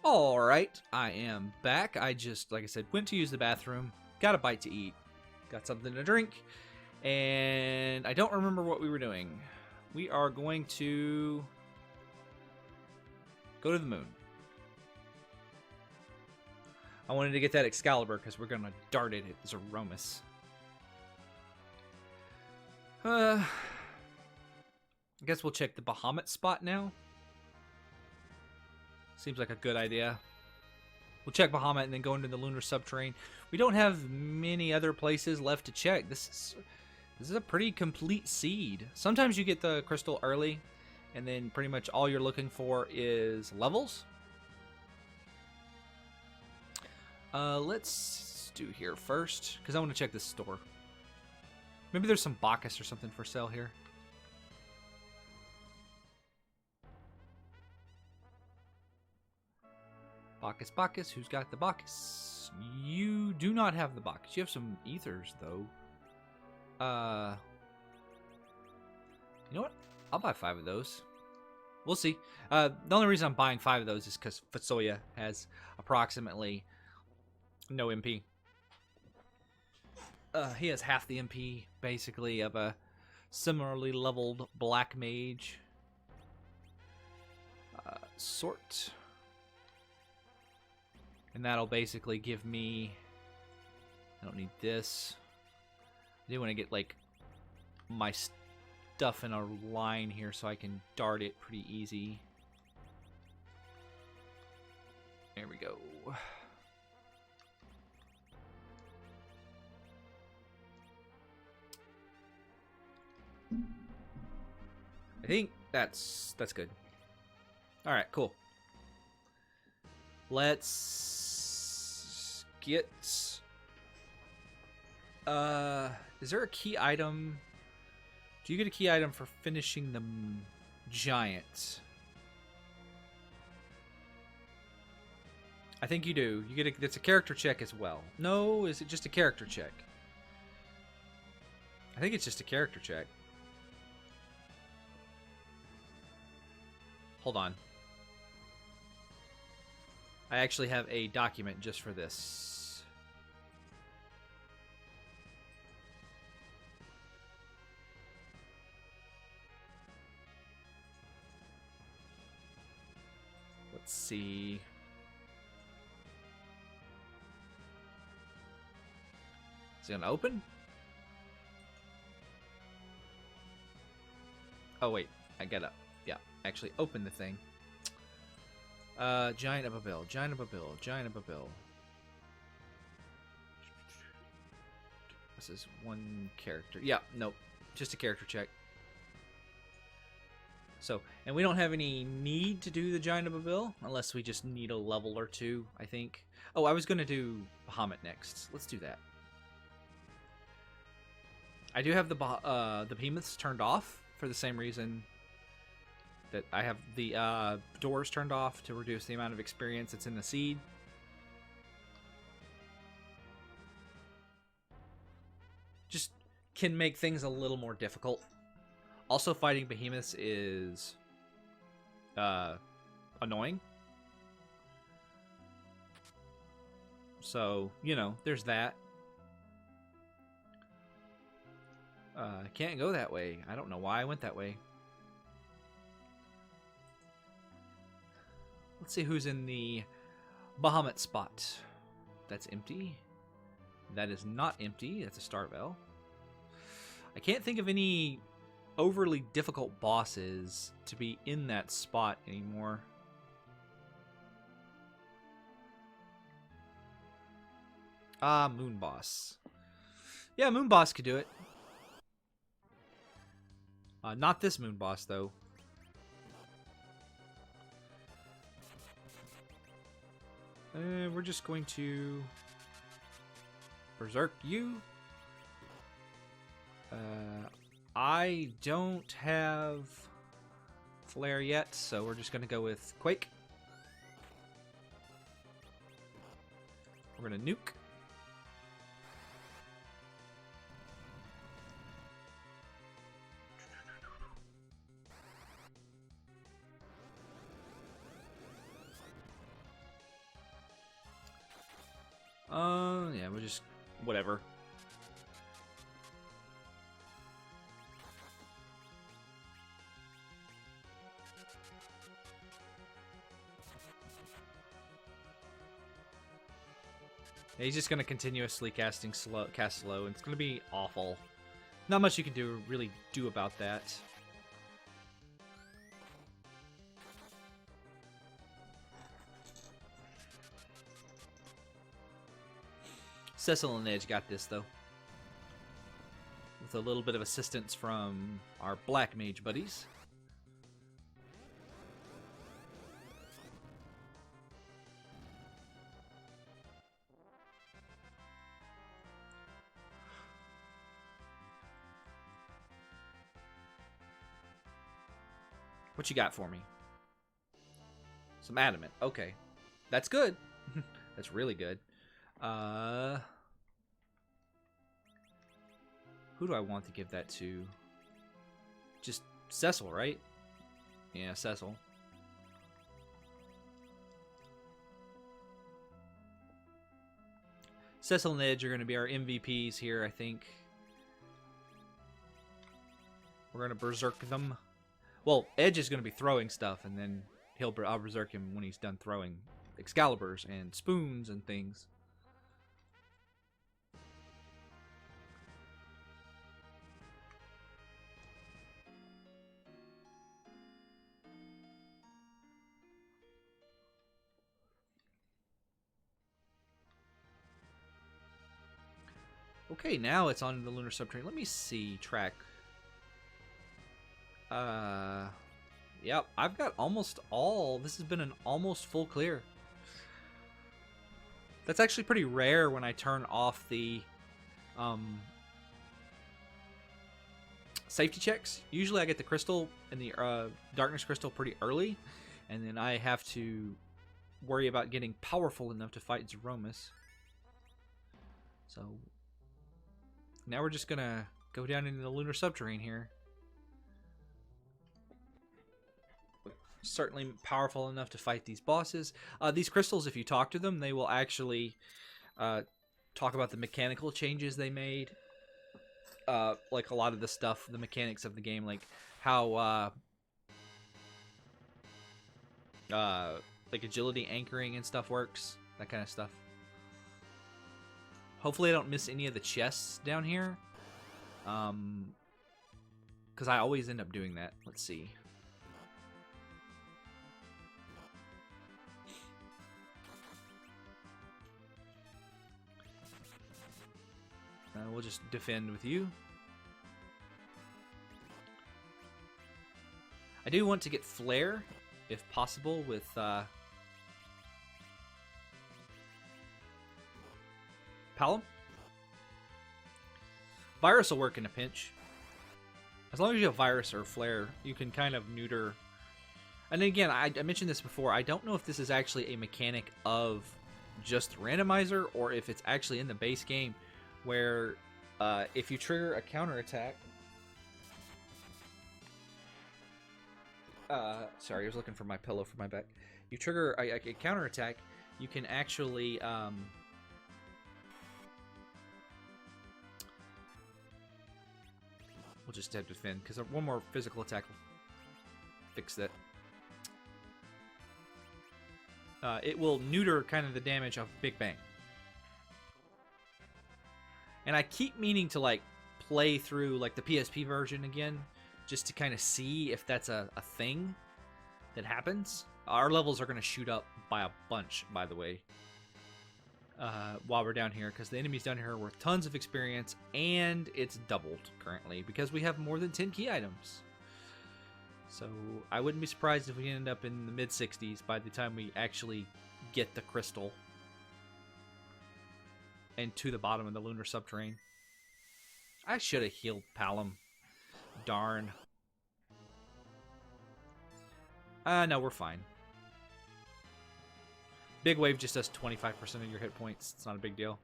Alright, I am back. I just, like I said, went to use the bathroom, got a bite to eat, got something to drink, and I don't remember what we were doing. We are going to go to the moon. I wanted to get that Excalibur because we're going to dart it at Zeromus. I guess we'll check the Bahamut spot now. Seems like a good idea. We'll check Bahamut and then go into the lunar subterrane. We don't have many other places left to check. This is a pretty complete seed. Sometimes you get the crystal early, and then pretty much all you're looking for is levels. Let's do here first, because I want to check this store. Maybe there's some Bacchus or something for sale here. Bacchus, Bacchus, who's got the Bacchus? You do not have the Bacchus. You have some ethers, though. You know what? I'll buy 5 of those. We'll see. The only reason I'm buying 5 of those is because Fusoya has approximately no MP. He has half the MP, basically, of a similarly leveled black mage. Sort. And that'll basically give me... I don't need this. I do want to get, like, my stuff in a line here so I can dart it pretty easy. There we go. I think that's good. All right, cool. Let's get... is there a key item? Do you get a key item for finishing the giant? I think you do. You get it's a character check as well. No, is it just a character check? I think it's just a character check. Hold on. I actually have a document just for this. Let's see. Is it gonna open? Oh wait, I gotta, yeah, actually open the thing. Giant of a bill, giant of a bill, giant of a bill. This is one character. Yeah, nope, just a character check. So, and we don't have any need to do the giant of a bill unless we just need a level or 2, I think. Oh, I was gonna do Bahamut next. Let's do that. I do have the behemoths turned off for the same reason that I have the doors turned off to reduce the amount of experience that's in the seed. Just can make things a little more difficult. Also, fighting behemoths is annoying. So, you know, there's that. I can't go that way. I don't know why I went that way. Let's see who's in the Bahamut spot. That's empty. That is not empty. That's a Starvel. I can't think of any overly difficult bosses to be in that spot anymore. Ah, Moon Boss. Yeah, Moon Boss could do it. Not this Moon Boss, though. We're just going to berserk you. I don't have flare yet, so we're just going to go with Quake. We're going to nuke. Yeah, we'll just... whatever. Yeah, he's just going to continuously cast slow, and it's going to be awful. Not much you can really do about that. Cecil and Edge got this, though. With a little bit of assistance from our black mage buddies. What you got for me? Some adamant. Okay. That's good. That's really good. Who do I want to give that to? Just Cecil, right? Yeah, Cecil. Cecil and Edge are going to be our MVPs here, I think. We're going to berserk them. Well, Edge is going to be throwing stuff, and then I'll berserk him when he's done throwing Excaliburs and spoons and things. Okay, now it's on the lunar subterranean. Let me see. Track. Yep, I've got almost all. This has been an almost full clear. That's actually pretty rare when I turn off the safety checks. Usually I get the crystal and the darkness crystal pretty early, and then I have to worry about getting powerful enough to fight Zeromus. So now we're just gonna go down into the lunar subterranean here. Certainly powerful enough to fight these bosses. These crystals, if you talk to them, they will actually talk about the mechanical changes they made. Like a lot of the stuff, the mechanics of the game, like how like agility anchoring and stuff works, that kind of stuff. Hopefully I don't miss any of the chests down here, because I always end up doing that. Let's see. We'll just defend with you. I do want to get Flare, if possible, with Palom. Virus will work in a pinch. As long as you have Virus or Flare, you can kind of neuter. And again, I mentioned this before, I don't know if this is actually a mechanic of just randomizer, or if it's actually in the base game, where if you trigger a counterattack... sorry, I was looking for my pillow for my back. You trigger a counterattack, you can actually... we'll just have to defend, because one more physical attack will fix that. It will neuter kind of the damage of Big Bang. And I keep meaning to like play through like the PSP version again, just to kind of see if that's a thing that happens. Our levels are going to shoot up by a bunch, by the way, while we're down here, because the enemies down here are worth tons of experience, and it's doubled currently because we have more than 10 key items. So I wouldn't be surprised if we end up in the mid-60s by the time we actually get the crystal and to the bottom of the lunar subterranean. I should have healed Palom. Darn. No, we're fine. Big Wave just does 25% of your hit points. It's not a big deal.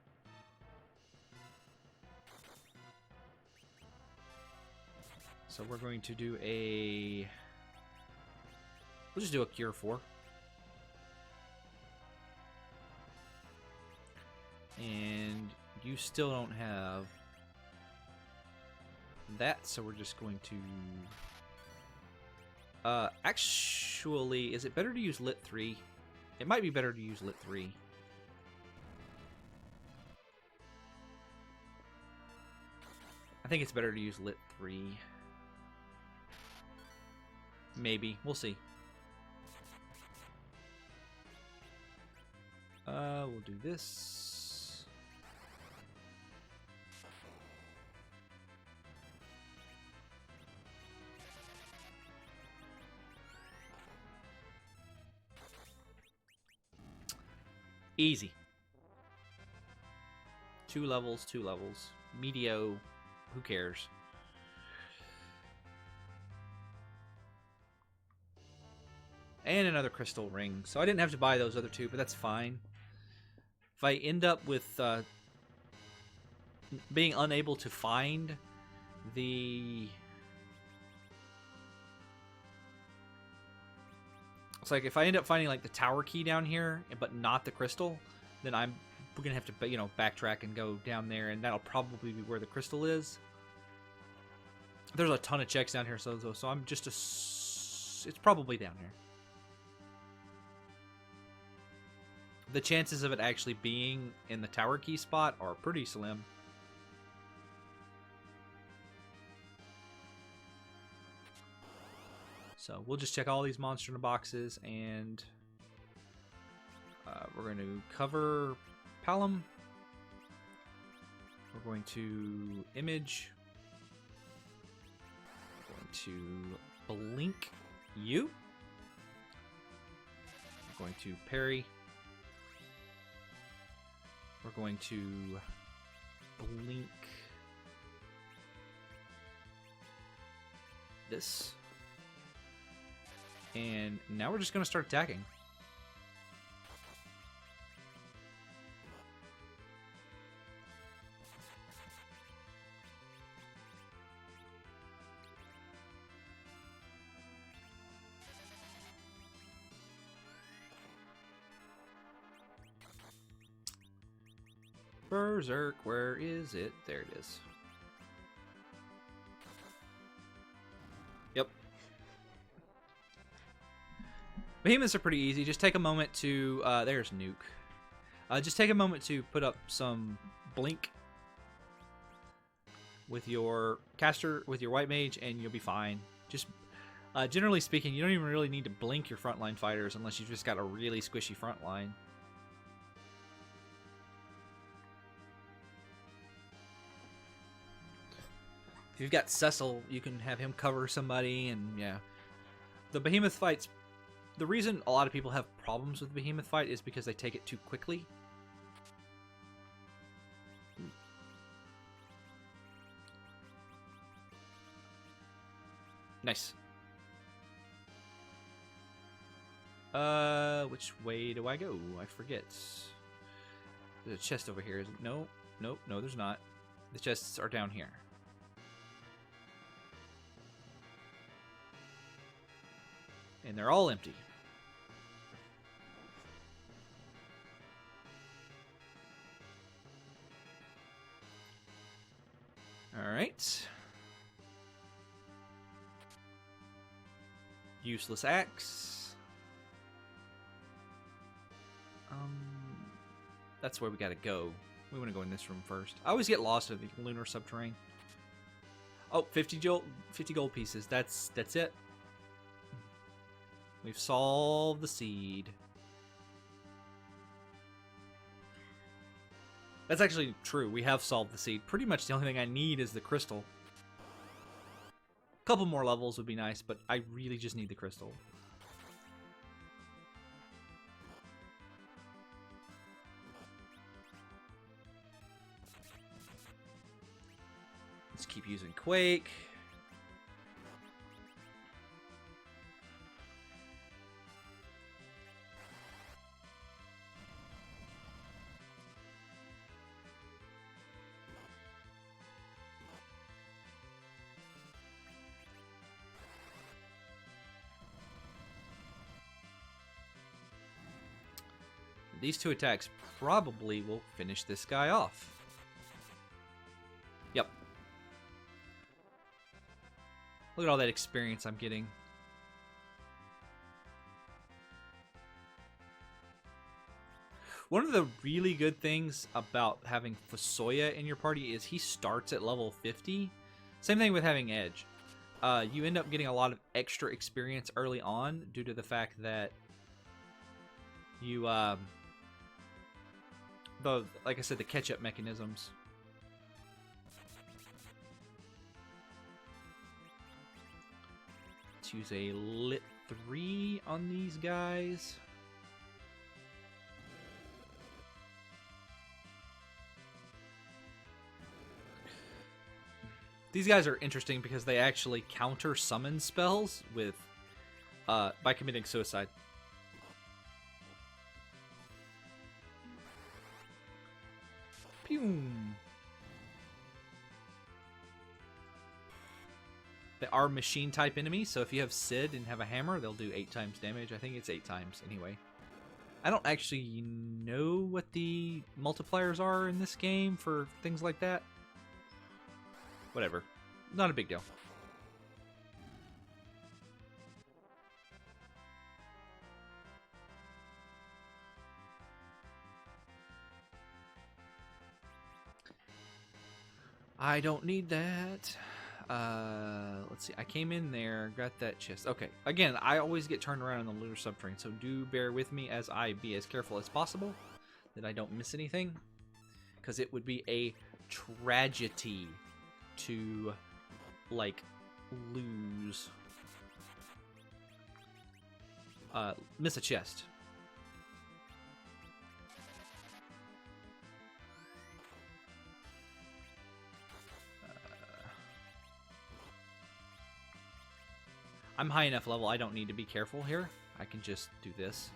So we're going to do a... we'll just do a Cure 4. And you still don't have that, so we're just going to... actually, is it better to use Lit 3? It might be better to use Lit 3. I think it's better to use Lit 3. Maybe. We'll see. We'll do this. Easy. 2 levels, 2 levels. Medio, who cares? And another crystal ring. So I didn't have to buy those other 2, but that's fine. If I end up with being unable to find the... It's like if I end up finding like the tower key down here, but not the crystal, then we're gonna have to, you know, backtrack and go down there, and that'll probably be where the crystal is. There's a ton of checks down here, so I'm just it's probably down here. The chances of it actually being in the tower key spot are pretty slim. So we'll just check all these monster in the boxes, and we're going to cover Palom. We're going to image. We're going to blink you. We're going to parry. We're going to blink this. And now we're just going to start attacking. Berserk, where is it? There it is. Yep. Behemoths are pretty easy. Just take a moment to... there's Nuke. Just take a moment to put up some blink with your caster, with your white mage, and you'll be fine. Just generally speaking, you don't even really need to blink your frontline fighters unless you've just got a really squishy frontline. If you've got Cecil, you can have him cover somebody, and yeah. The Behemoth fights, the reason a lot of people have problems with the Behemoth fight is because they take it too quickly. Nice. Which way do I go? I forget. There's a chest over here. No, no, no, there's not. The chests are down here. And they're all empty. Alright. Useless axe. That's where we gotta go. We want to go in this room first. I always get lost in the lunar subterranean. Oh, 50 gold pieces. That's it. We've solved the seed. That's actually true. We have solved the seed. Pretty much the only thing I need is the crystal. A couple more levels would be nice, but I really just need the crystal. Let's keep using Quake. These 2 attacks probably will finish this guy off. Look at all that experience I'm getting. One of the really good things about having Fasoya in your party is he starts at level 50. Same thing with having Edge. You end up getting a lot of extra experience early on due to the fact that you, like I said, the catch-up mechanisms. Let's use a Lit 3 on these guys. These guys are interesting because they actually counter summon spells with by committing suicide. Pew. They are machine type enemies, so if you have Sid and have a hammer, they'll do 8 times damage. I think it's 8 times anyway. I don't actually know what the multipliers are in this game for things like that. Whatever. Not a big deal. I don't need that. Let's see. I came in there, got that chest. Okay. Again, I always get turned around in the lunar subterranean, so do bear with me as I be as careful as possible that I don't miss anything, because it would be a tragedy to, like, lose. Miss a chest. I'm high enough level, I don't need to be careful here. I can just do this.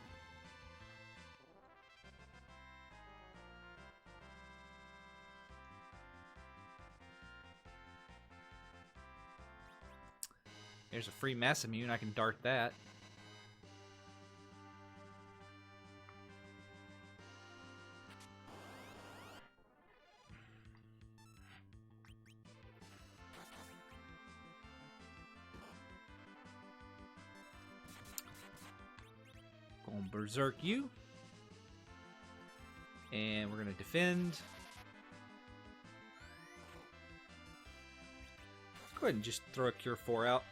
There's a free mass immune, I can dart that. Gonna berserk you. And we're gonna defend. Go ahead and just throw a Cure 4 out.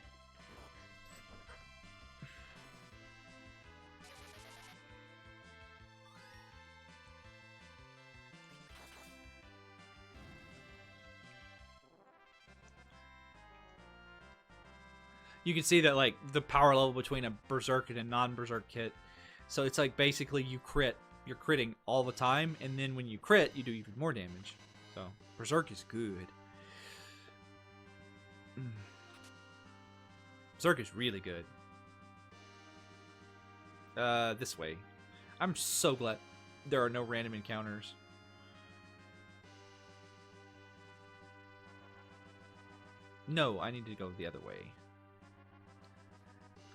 You can see that, like, the power level between a Berserk and a non-Berserk kit. So it's like basically you crit. You're critting all the time, and then when you crit, you do even more damage. So Berserk is good. Berserk is really good. This way. I'm so glad there are no random encounters. No, I need to go the other way.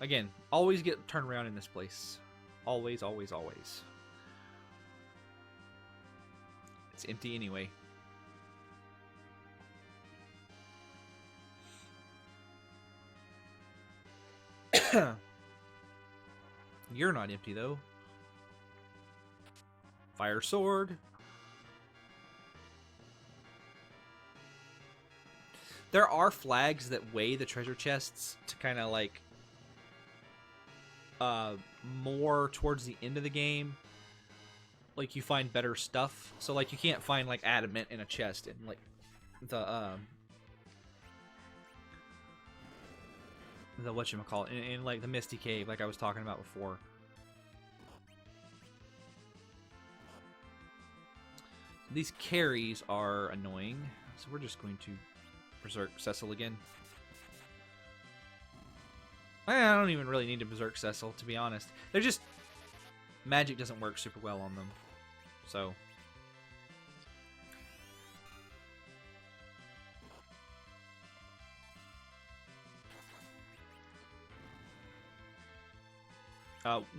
Again, always get turned around in this place. Always, always, always. It's empty anyway. You're not empty, though. Fire sword. There are flags that weigh the treasure chests to kind of like more towards the end of the game, like you find better stuff. So like you can't find like adamant in a chest in like the whatchamacallit in like the Misty Cave, like I was talking about before. These carries are annoying, so we're just going to Berserk Cecil again. I don't even really need to Berserk Cecil, to be honest. They're just... magic doesn't work super well on them. So...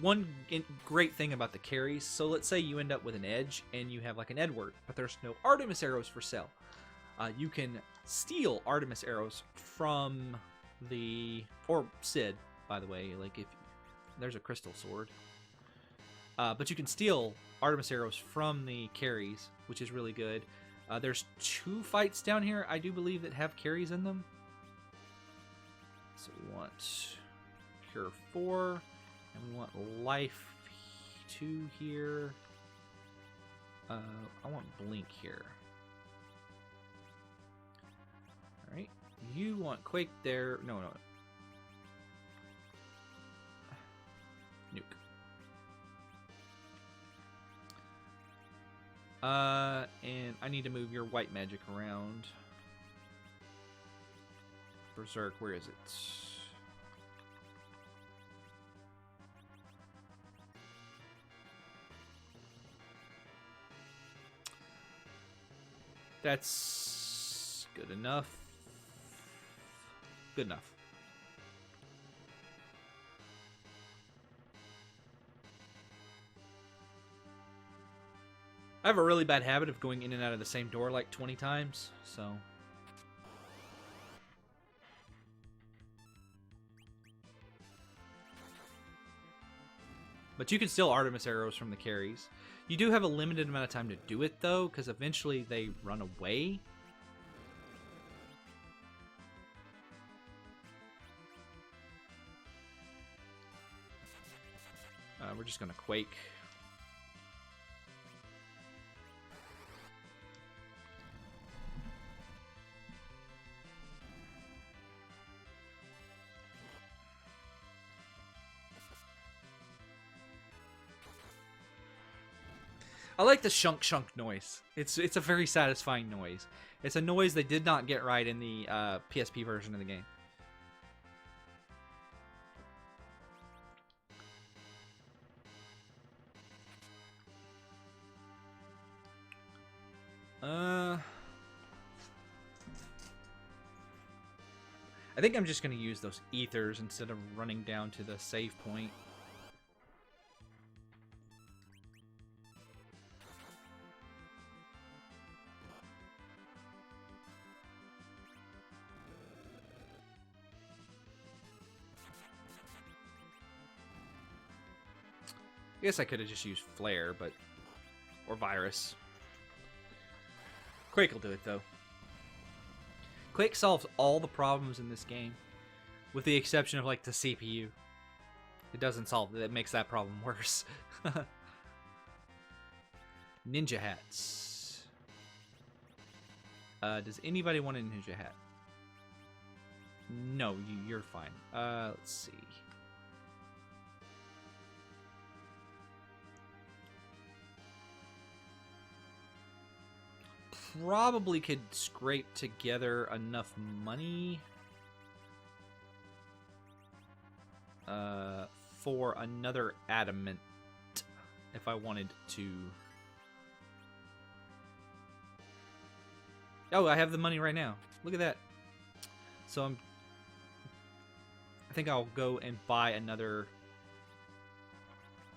one great thing about the carries, so let's say you end up with an Edge and you have like an Edward, but there's no Artemis arrows for sale. You can steal Artemis arrows from or Sid, by the way. Like if there's a crystal sword, but you can steal Artemis arrows from the carries, which is really good. There's 2 fights down here, I do believe, that have carries in them. So we want Cure 4, and we want Life 2 here. I want Blink here. Alright. You want Quake there. No. Nuke. And I need to move your white magic around. Berserk, where is it? That's good enough. Good enough. I have a really bad habit of going in and out of the same door like 20 times, so... But you can steal Artemis arrows from the carries. You do have a limited amount of time to do it, though, because eventually they run away. We're just going to Quake. I like the shunk noise. It's a very satisfying noise. It's a noise they did not get right in the PSP version of the game. I think I'm just going to use those ethers instead of running down to the save point. I guess I could have just used Flare, but... or Virus. Quake will do it, though. Quake solves all the problems in this game, with the exception of, like, the CPU. It doesn't solve it. It makes that problem worse. Ninja hats. Does anybody want a ninja hat? No, you're fine. Let's see. Probably could scrape together enough money for another adamant if I wanted to. Oh, I have the money right now. Look at that. So I think I'll go and buy another.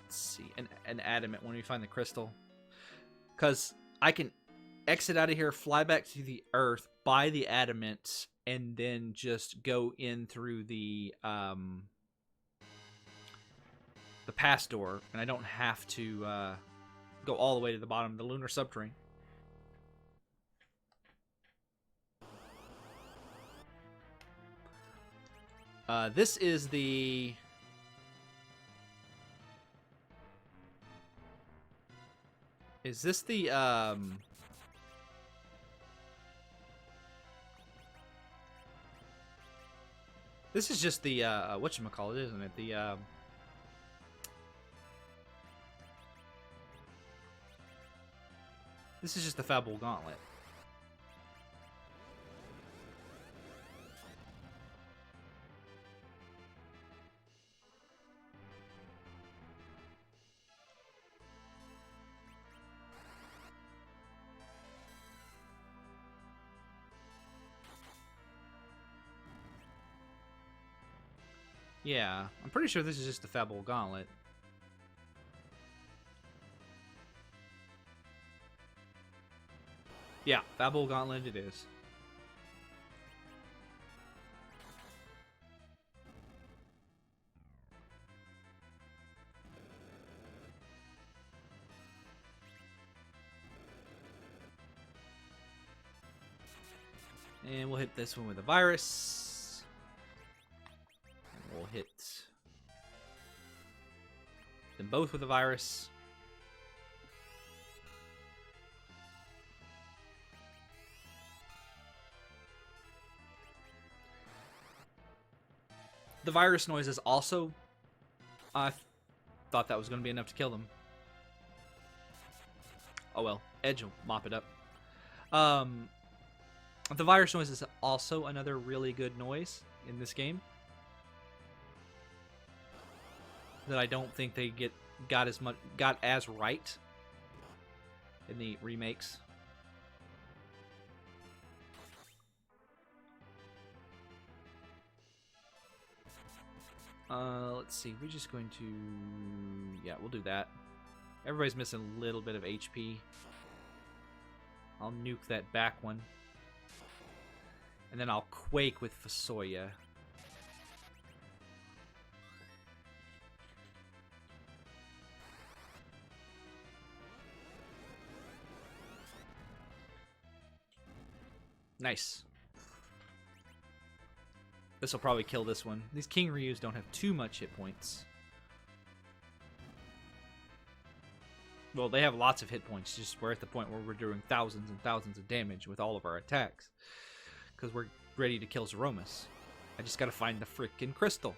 Let's see, an adamant when we find the crystal, because I can exit out of here, fly back to the Earth, buy the adamant, and then just go in through the pass door, and I don't have to go all the way to the bottom of the lunar subterrane. This is the... Is this the, This is just the, whatchamacallit, isn't it? The, This is just the Fable Gauntlet. Yeah, I'm pretty sure this is just the Fable Gauntlet. Yeah, Fable Gauntlet it is. And we'll hit this one with a virus. And we'll hit them both with a virus. The virus noises also, I thought that was going to be enough to kill them. Oh well, Edge will mop it up. The virus noise is also another really good noise in this game that I don't think they got as right in the remakes. Let's see. We're just going to... Yeah, we'll do that. Everybody's missing a little bit of HP. I'll nuke that back one. And then I'll Quake with Fasoya. Nice. This will probably kill this one. These King Ryus don't have too much hit points. Well, they have lots of hit points. Just we're at the point where we're doing thousands and thousands of damage with all of our attacks. Because we're ready to kill Zeromus. I just gotta find the frickin' crystal.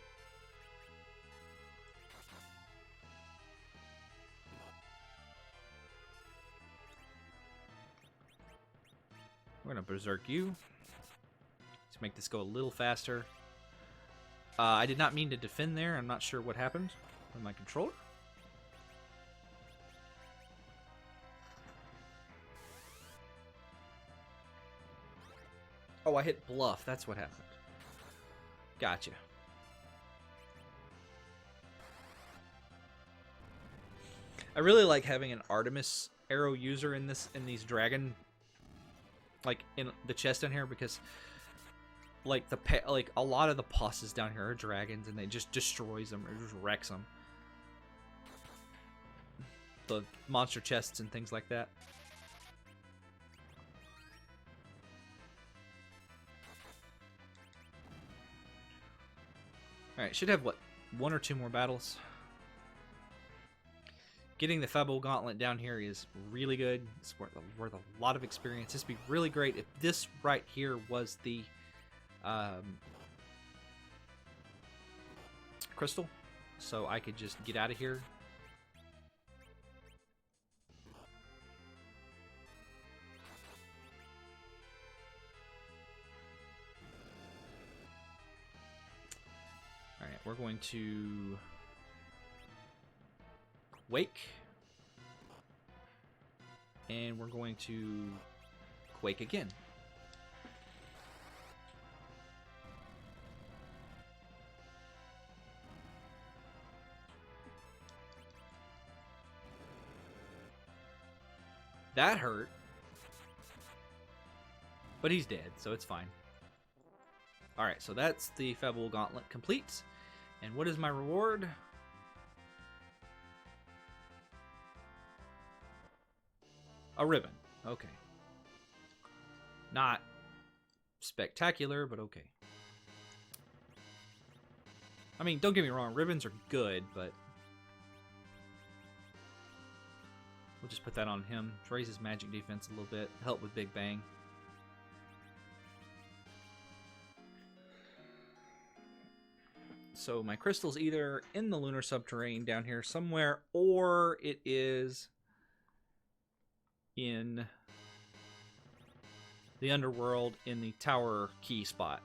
We're gonna berserk you. Let's make this go a little faster. I did not mean to defend there. I'm not sure what happened with my controller. Oh, I hit bluff. That's what happened. Gotcha. I really like having an Artemis arrow user in these dragon, like in the chest down here, because like a lot of the bosses down here are dragons, and they just destroys them or just wrecks them. The monster chests and things like that. Alright, should have, what, 1 or 2 more battles? Getting the Fable Gauntlet down here is really good. It's worth a lot of experience. This would be really great if this right here was the crystal, so I could just get out of here. Alright, we're going to Wake, and we're going to Quake again. That hurt, but he's dead, so it's fine. Alright, so that's the Fable Gauntlet complete. And what is my reward? A ribbon. Okay. Not spectacular, but okay. I mean, don't get me wrong, ribbons are good, but we'll just put that on him. Raise his magic defense a little bit. Help with Big Bang. So my crystal's either in the lunar subterranean down here somewhere, or it is in the underworld in the tower key spot.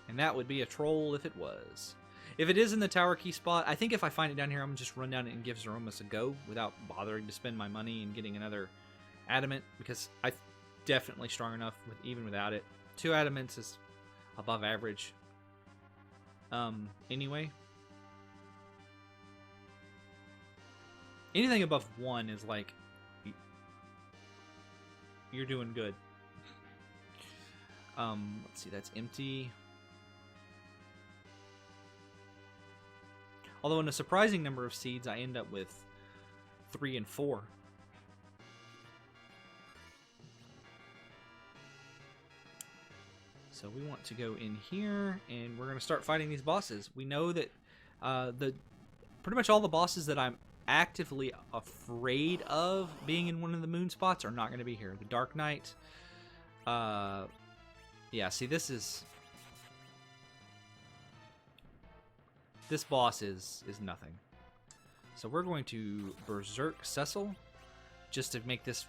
And that would be a troll if it was. If it is in the tower key spot, I think if I find it down here, I'm going to just run down it and give Zeromus a go without bothering to spend my money and getting another adamant, because I'm definitely strong enough even without it. 2 adamants is above average. Anyway. Anything above 1 is like, you're doing good. Let's see, that's empty. Although in a surprising number of seeds, I end up with 3 and 4. So we want to go in here, and we're going to start fighting these bosses. We know that pretty much all the bosses that I'm actively afraid of being in one of the moon spots are not going to be here. The Dark Knight. Yeah, see, this boss is nothing. So we're going to Berserk Cecil just to make this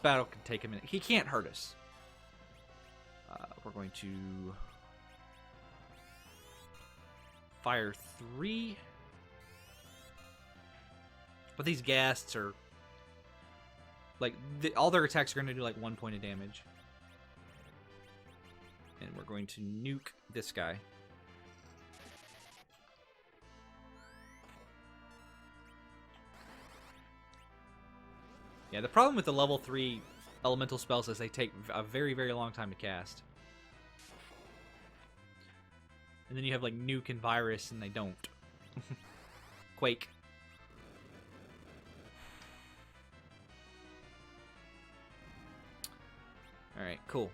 battle can take a minute. He can't hurt us. We're going to fire 3. But these ghasts are like all their attacks are going to do like 1 point of damage. And we're going to nuke this guy. Yeah, the problem with the level 3 elemental spells is they take a very, very long time to cast. And then you have like Nuke and Virus, and they don't. Quake. Alright, cool.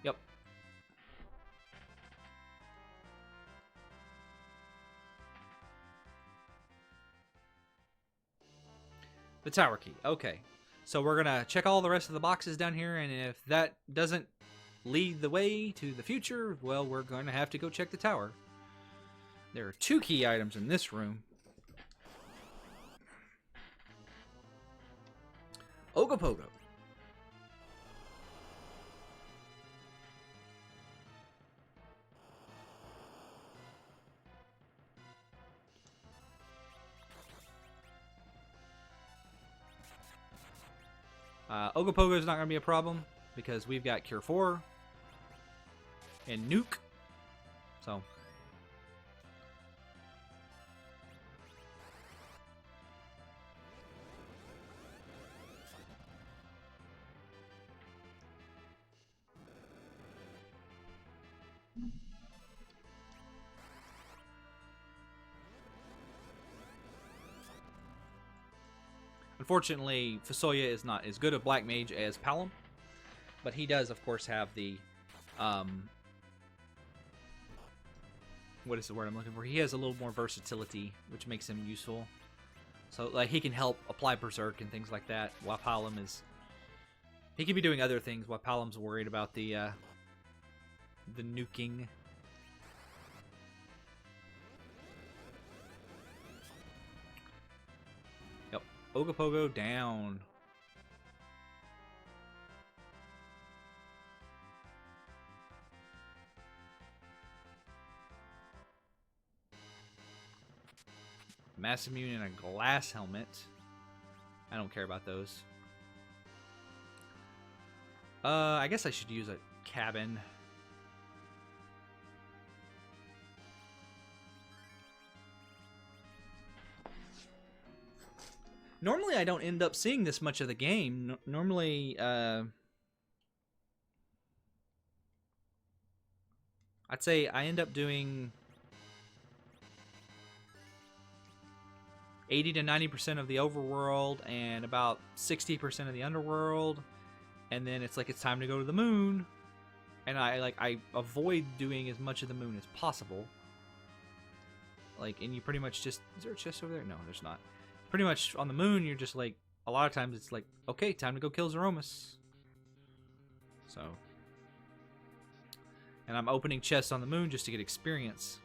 Yep. The tower key. Okay. So we're going to check all the rest of the boxes down here, and if that doesn't lead the way to the future, well, we're going to have to go check the tower. There are 2 key items in this room. Ogopogo. Ogopogo is not going to be a problem because we've got Cure 4 and Nuke. So. Unfortunately, Fusoya is not as good a black mage as Palom, but he does, of course, have the, what is the word I'm looking for? He has a little more versatility, which makes him useful. So, like, he can help apply Berserk and things like that, while Palom is, he could be doing other things while Palom's worried about the nuking. Ogopogo down. Mass immune and a glass helmet. I don't care about those. I guess I should use a cabin. Normally, I don't end up seeing this much of the game. Normally, I'd say I end up doing 80 to 90% of the overworld and about 60% of the underworld, and then it's like it's time to go to the moon, and I avoid doing as much of the moon as possible. Like, and you pretty much just, is there a chest over there? No, there's not. Pretty much on the moon, you're just like, a lot of times it's like, okay, time to go kill Zeromus. So, and I'm opening chests on the moon just to get experience,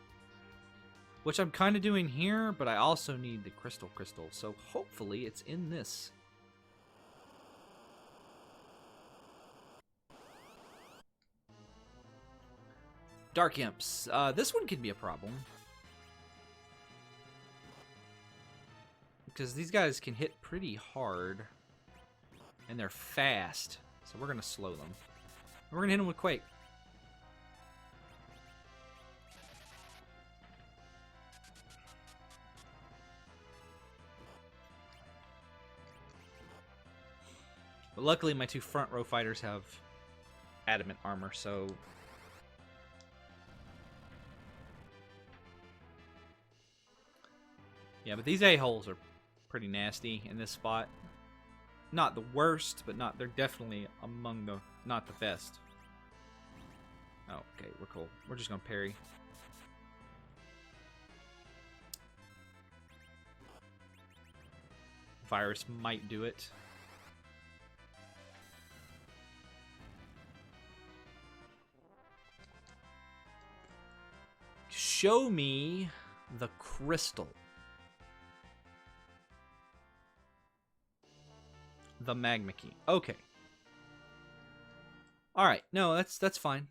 which I'm kind of doing here, but I also need the crystal, so hopefully it's in this. Dark Imps. This one could be a problem. Because these guys can hit pretty hard. And they're fast. So we're going to slow them. We're going to hit them with Quake. But luckily my 2 front row fighters have adamant armor, so... Yeah, but these a-holes are pretty nasty in this spot. not the worst, but they're definitely among the not the best. Oh, okay, we're cool. We're just gonna parry. Virus might do it. Show me the crystal. The magma key. Okay. All right. No, that's fine.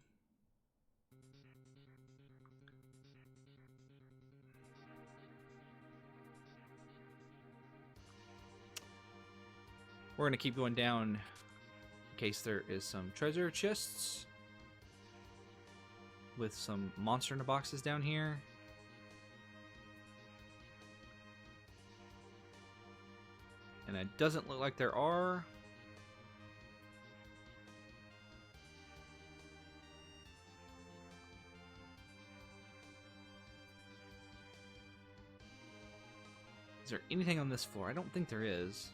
We're going to keep going down in case there is some treasure chests with some monster in the boxes down here. And it doesn't look like there are. Is there anything on this floor? I don't think there is.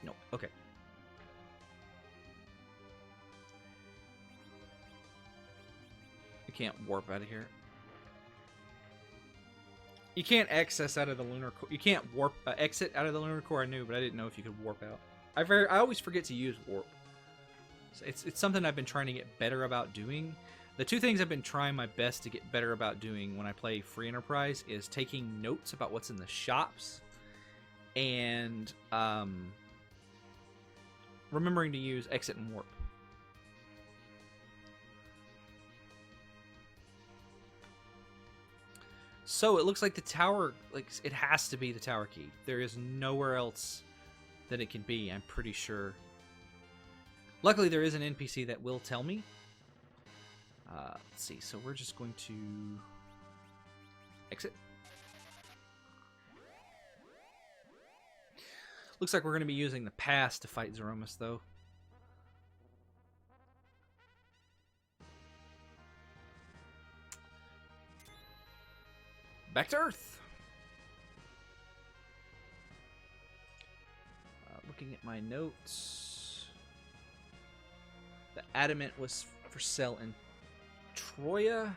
No. Okay. I can't warp out of here. You can't access out of the lunar core. You can't warp exit out of the lunar core. I knew, but I didn't know if you could warp out. I always forget to use warp. It's something I've been trying to get better about doing. The two things I've been trying my best to get better about doing when I play Free Enterprise is taking notes about what's in the shops and remembering to use exit and warp. So it looks like the tower, like it has to be the tower key. There is nowhere else that it can be, I'm pretty sure. Luckily, there is an NPC that will tell me. Let's see, so we're just going to exit. Looks like we're going to be using the pass to fight Zeromus, though. Back to Earth. Looking at my notes. The adamant was for sale in Troya.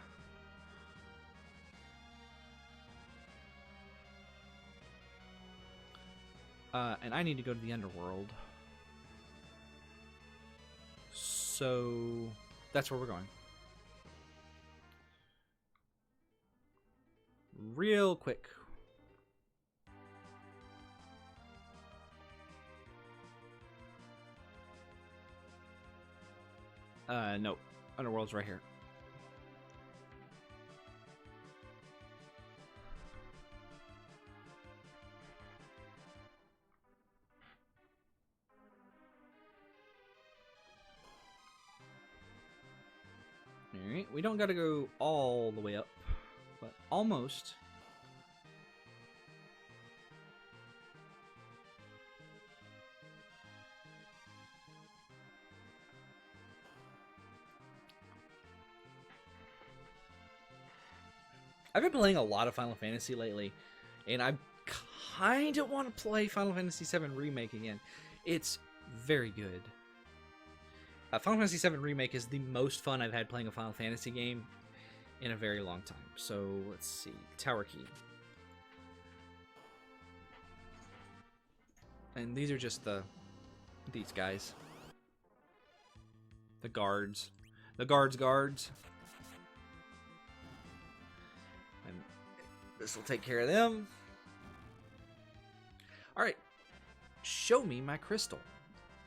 And I need to go to the underworld. So that's where we're going. Real quick. No. Underworld's right here. Alright, we don't gotta go all the way up, but almost. I've been playing a lot of Final Fantasy lately, and I kind of want to play Final Fantasy VII Remake again. It's very good. Final Fantasy VII Remake is the most fun I've had playing a Final Fantasy game in a very long time. So, let's see. Tower key. And these are just these guys. The guards. The guards. And this will take care of them. Alright. Show me my crystal.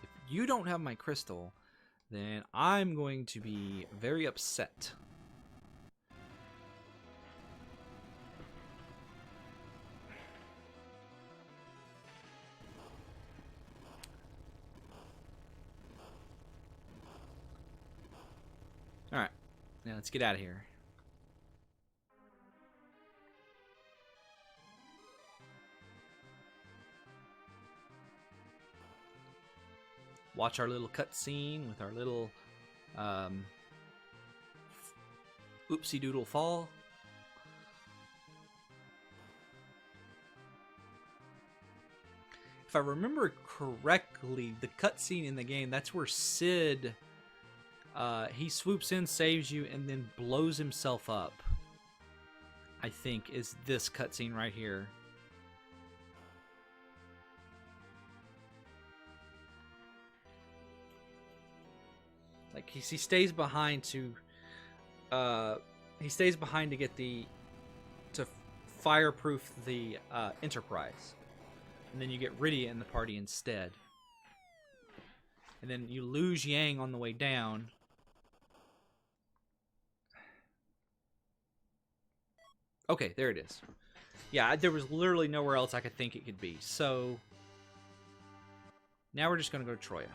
If you don't have my crystal, then I'm going to be very upset. Alright, now let's get out of here. Watch our little cutscene with our little oopsie doodle fall. If I remember correctly, the cutscene in the game, that's where Sid, he swoops in, saves you, and then blows himself up. I think is this cutscene right here. Like he stays behind to, get to fireproof the Enterprise. And then you get Rydia in the party instead. And then you lose Yang on the way down. Okay, there it is. Yeah, there was literally nowhere else I could think it could be. So, now we're just going to go to Troya.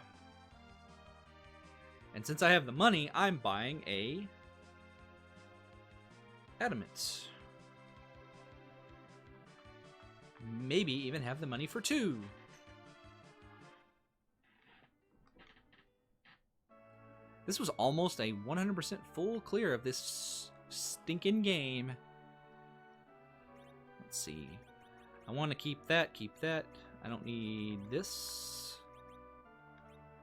And since I have the money, I'm buying a Adamant. Maybe even have the money for 2. This was almost a 100% full clear of this stinking game. Let's see. I want to keep that, I don't need this.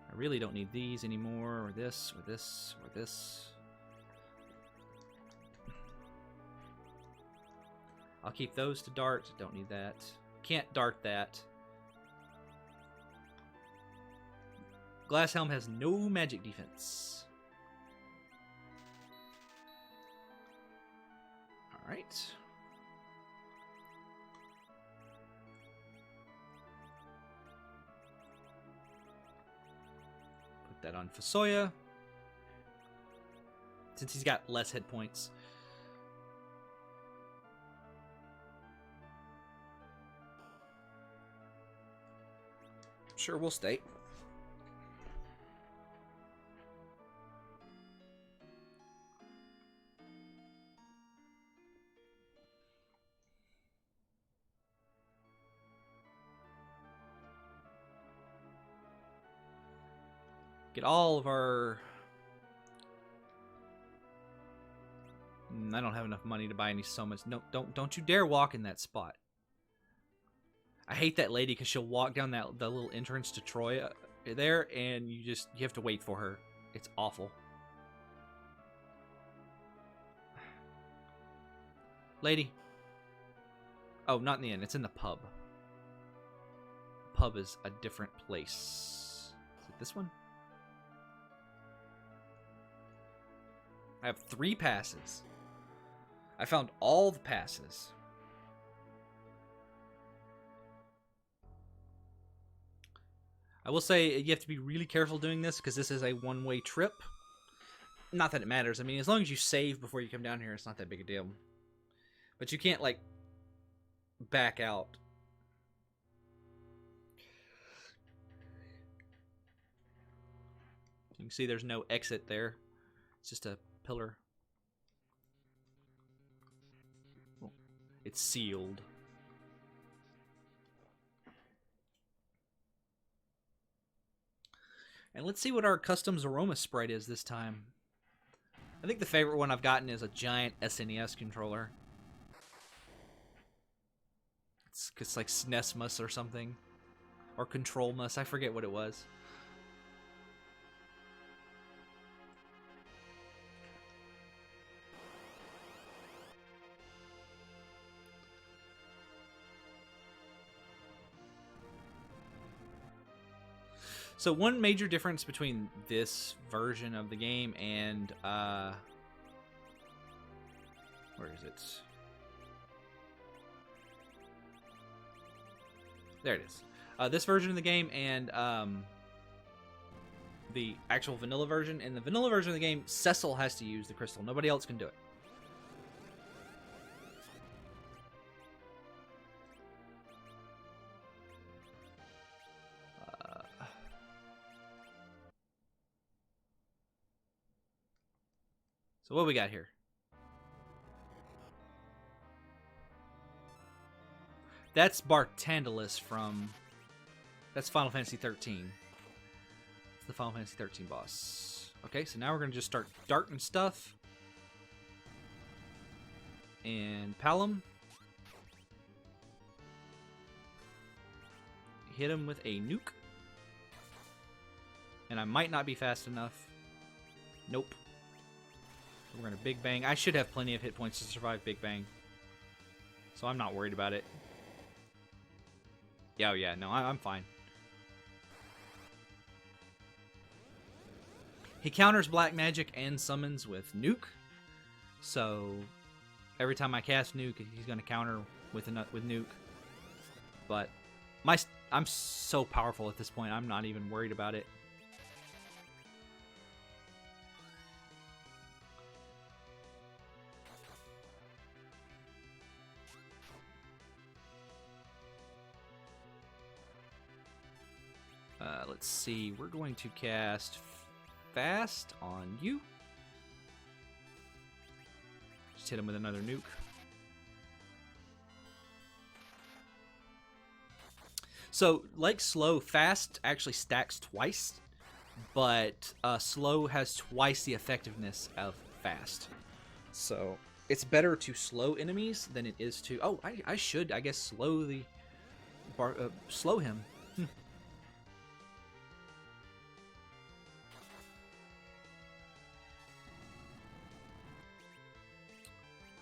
I really don't need these anymore, or this, or this, or this. I'll keep those to dart. Don't need that. Can't dart that. Glass Helm has no magic defense. Alright. Put that on Fasoya. Since he's got less hit points. Sure, we'll stay. Get all of our... I don't have enough money to buy any summons. No, don't you dare walk in that spot. I hate that lady because she'll walk down the little entrance to Troya there, and you have to wait for her. It's awful. Lady. Oh, not in the inn. It's in the pub. Pub is a different place. Is it this one? I have 3 passes. I found all the passes. I will say you have to be really careful doing this because this is a one-way trip. Not that it matters. I mean, as long as you save before you come down here, it's not that big a deal. But you can't, like, back out. You can see there's no exit there. It's just a pillar. It's sealed. And let's see what our customs aroma sprite is this time. I think the favorite one I've gotten is a giant SNES controller. It's like SNESmus or something. Or Controlmus, I forget what it was. So one major difference between this version of the game and, where is it? There it is. This version of the game and the actual vanilla version. In the vanilla version of the game, Cecil has to use the crystal. Nobody else can do it. So what we got here? That's Bartandalus from... That's Final Fantasy 13. It's the Final Fantasy 13 boss. Okay, so now we're going to just start darting stuff. And Palom. hit him with a nuke. And I might not be fast enough. Nope. So we're going to Big Bang. I should have plenty of hit points to survive Big Bang. So I'm not worried about it. Yeah, oh yeah, no, I'm fine. He counters black magic and summons with nuke. So every time I cast nuke, he's going to counter with nuke. But I'm so powerful at this point, I'm not even worried about it. Let's see, we're going to cast Fast on you. Just hit him with another nuke. So, like slow, fast actually stacks twice, but slow has twice the effectiveness of fast. So, it's better to slow enemies than it is to... Oh, I should, I guess, slow the... slow him.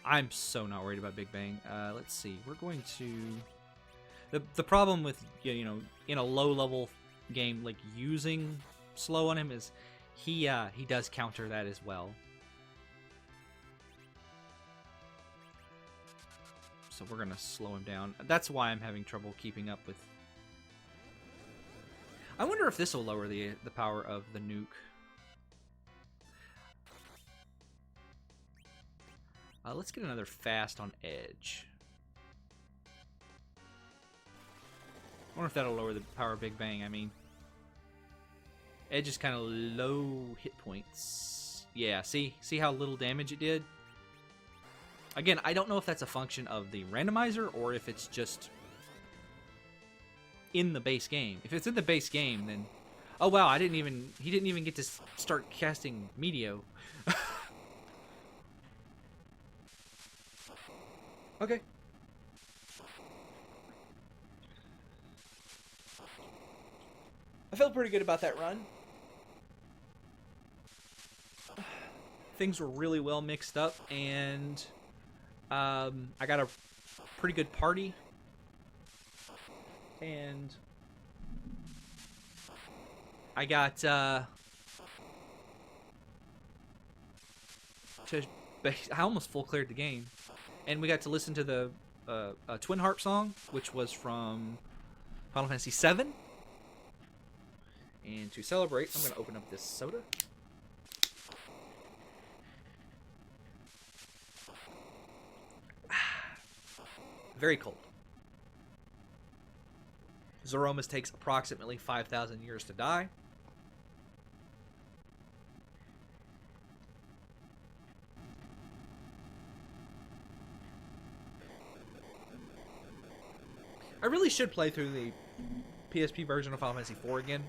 I'm so not worried about Big Bang. Let's see. We're going to... The problem with, you know, in a low-level game, like, using slow on him is he does counter that as well. So we're going to slow him down. That's why I'm having trouble keeping up with... I wonder if this will lower the power of the nuke. Let's get another fast on edge. I wonder if that'll lower the power of Big Bang. I mean, edge is kind of low hit points. Yeah, see how little damage it did? Again, I don't know if that's a function of the randomizer or if it's just in the base game. If it's in the base game, then... Oh, wow, he didn't even get to start casting Meteo. Okay. I felt pretty good about that run. Things were really well mixed up, and I got a pretty good party. And I got I almost full cleared the game. And we got to listen to the Twin Harp song, which was from Final Fantasy VII. And to celebrate, I'm going to open up this soda. Very cold. Zoromas takes approximately 5,000 years to die. I really should play through the PSP version of Final Fantasy IV again.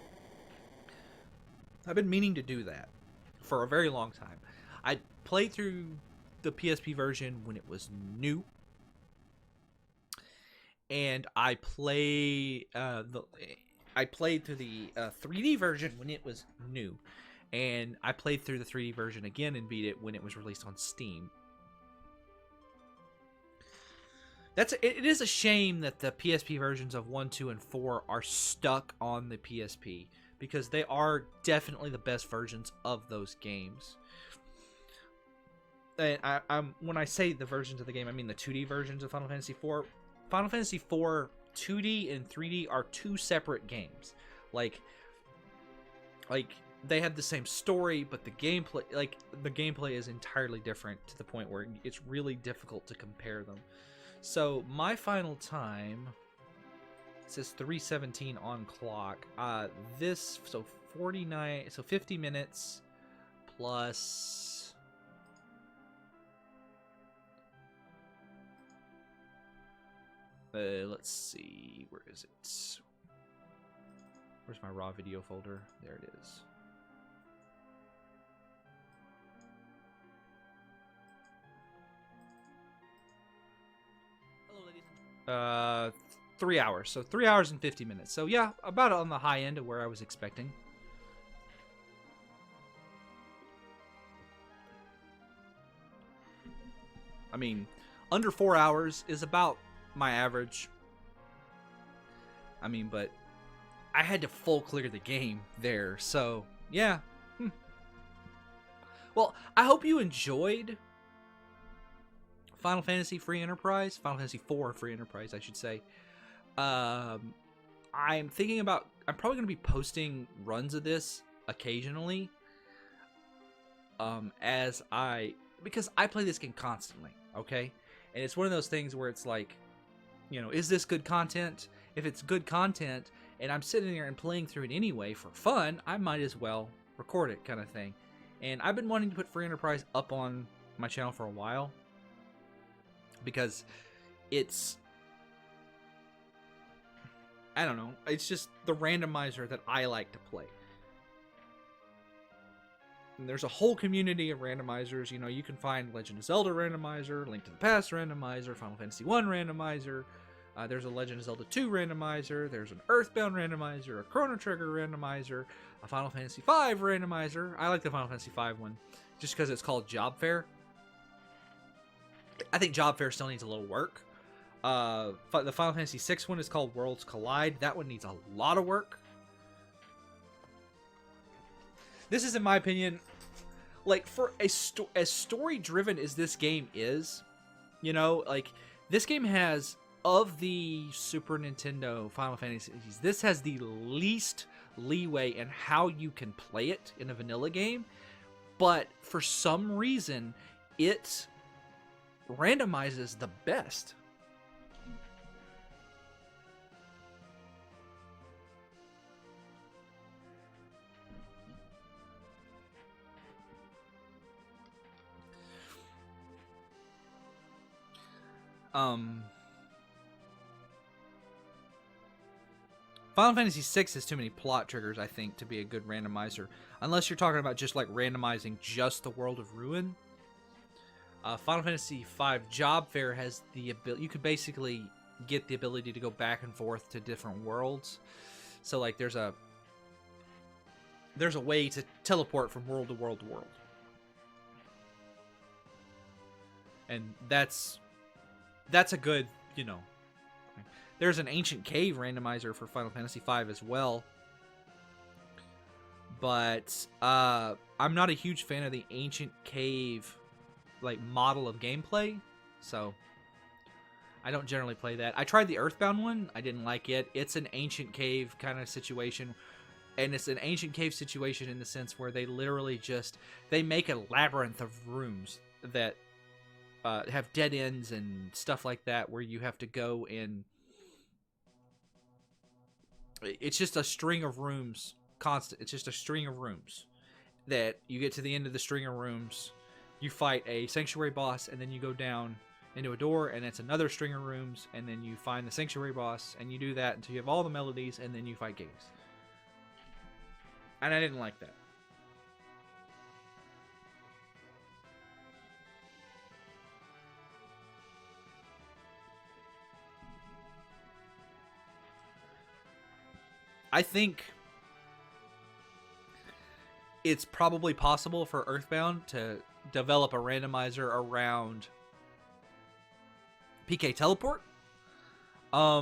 I've been meaning to do that for a very long time. I played through the PSP version when it was new, and I played through the 3D version when it was new, and I played through the 3D version again and beat it when it was released on Steam. It is a shame that the PSP versions of 1, 2, and 4 are stuck on the PSP, because they are definitely the best versions of those games. And when I say the versions of the game, I mean the 2D versions of Final Fantasy IV. Final Fantasy IV 2D and 3D are two separate games. Like they have the same story, but the gameplay is entirely different to the point where it's really difficult to compare them. So my final time, it says 3:17 on clock. So 50 minutes plus let's see, where is it? Where's my raw video folder? There it is. 3 hours. So 3 hours and 50 minutes. So yeah, about on the high end of where I was expecting. I mean, under 4 hours is about my average. I mean, but I had to full clear the game there. So yeah. Well, I hope you enjoyed Final Fantasy Free Enterprise. Final Fantasy 4 Free Enterprise, I should say. I'm thinking about... I'm probably going to be posting runs of this occasionally. Because I play this game constantly, okay? And it's one of those things where it's like, you know, is this good content? If it's good content, and I'm sitting there and playing through it anyway for fun, I might as well record it, kind of thing. And I've been wanting to put Free Enterprise up on my channel for a while, because it's, I don't know, it's just the randomizer that I like to play. And there's a whole community of randomizers. You know, you can find Legend of Zelda randomizer, Link to the Past randomizer, Final Fantasy 1 randomizer. There's a Legend of Zelda 2 randomizer. There's an Earthbound randomizer, a Chrono Trigger randomizer, a Final Fantasy 5 randomizer. I like the Final Fantasy 5 one just because it's called Job Fair. I think Job Fair still needs a little work. The Final Fantasy 6 one is called Worlds Collide. That one needs a lot of work. This is, in my opinion, like, for as story-driven as this game is, you know, like, this game has, of the Super Nintendo Final Fantasies, this has the least leeway in how you can play it in a vanilla game, but for some reason, it randomizes the best. Final Fantasy VI has too many plot triggers, I think, to be a good randomizer. Unless you're talking about just, like, randomizing just the World of Ruin. Final Fantasy V Job Fair has the ability... You could basically get the ability to go back and forth to different worlds. So, like, there's a way to teleport from world to world to world. And that's a good, you know... There's an Ancient Cave randomizer for Final Fantasy V as well. But I'm not a huge fan of the Ancient Cave, like, model of gameplay. So I don't generally play that. I tried the Earthbound one. I didn't like it. It's an Ancient Cave kind of situation. And it's an Ancient Cave situation in the sense where they literally just... They make a labyrinth of rooms that have dead ends and stuff like that, where you have to go in... It's just a string of rooms, constant. It's just a string of rooms that you get to the end of the string of rooms, you fight a sanctuary boss, and then you go down into a door, and it's another string of rooms, and then you find the sanctuary boss, and you do that until you have all the melodies, and then you fight games. And I didn't like that. I think it's probably possible for Earthbound to develop a randomizer around PK Teleport. I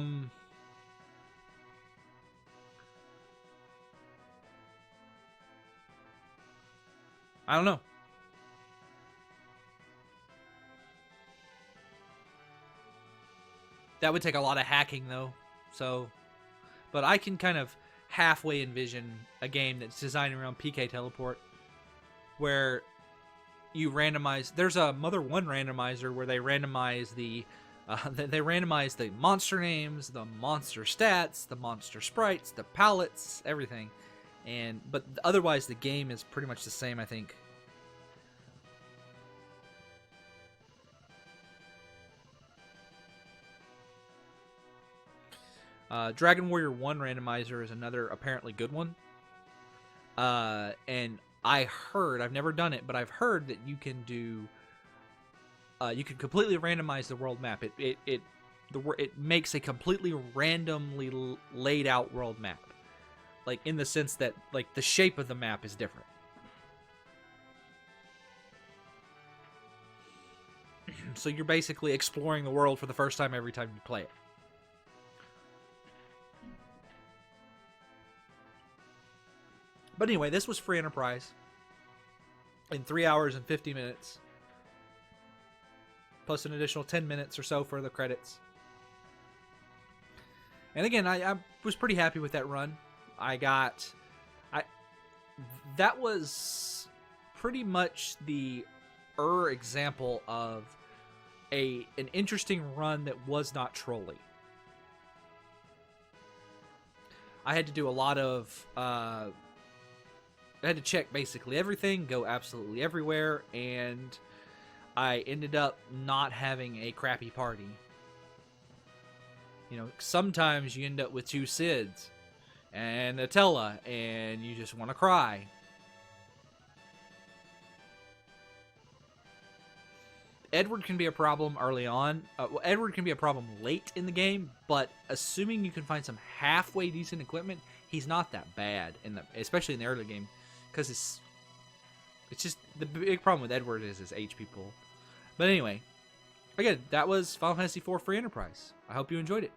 don't know. That would take a lot of hacking, though. So, but I can kind of halfway envision a game that's designed around PK Teleport, where you randomize. There's a Mother 1 randomizer where they randomize the monster names, the monster stats, the monster sprites, the palettes, everything. But otherwise the game is pretty much the same, I think. Dragon Warrior 1 randomizer is another apparently good one. And I heard, I've never done it, but I've heard that you can do, you can completely randomize the world map. It it makes a completely randomly laid out world map. Like, in the sense that, like, the shape of the map is different. So you're basically exploring the world for the first time every time you play it. But anyway, this was free enterprise in 3 hours and 50 minutes. Plus an additional 10 minutes or so for the credits. And again, I was pretty happy with that run. That was pretty much the example of an interesting run that was not trolly. I had to do a lot of I had to check basically everything, go absolutely everywhere, and I ended up not having a crappy party. You know, sometimes you end up with 2 Sids and Atella, and you just want to cry. Edward can be a problem early on. Edward can be a problem late in the game, but assuming you can find some halfway decent equipment, he's not that bad, especially in the early game, because it's just the big problem with Edward is his HP pool. But anyway, again, that was Final Fantasy IV Free Enterprise. I hope you enjoyed it.